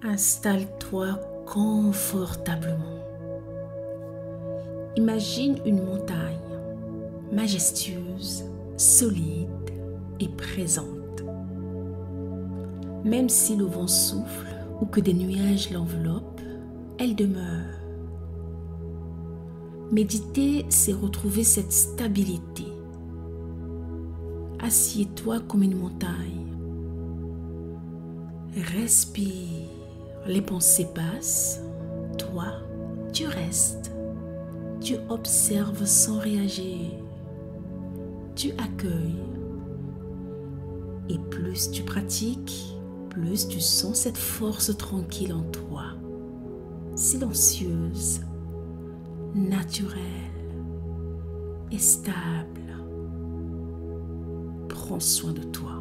Installe-toi confortablement. Imagine une montagne majestueuse, solide et présente. Même si le vent souffle ou que des nuages l'enveloppent, elle demeure. Méditer, c'est retrouver cette stabilité. Assieds-toi comme une montagne. Respire. Les pensées passent. Toi, tu restes. Tu observes sans réagir. Tu accueilles. Et plus tu pratiques, plus tu sens cette force tranquille en toi. Silencieuse, naturelle et stable. Prends soin de toi.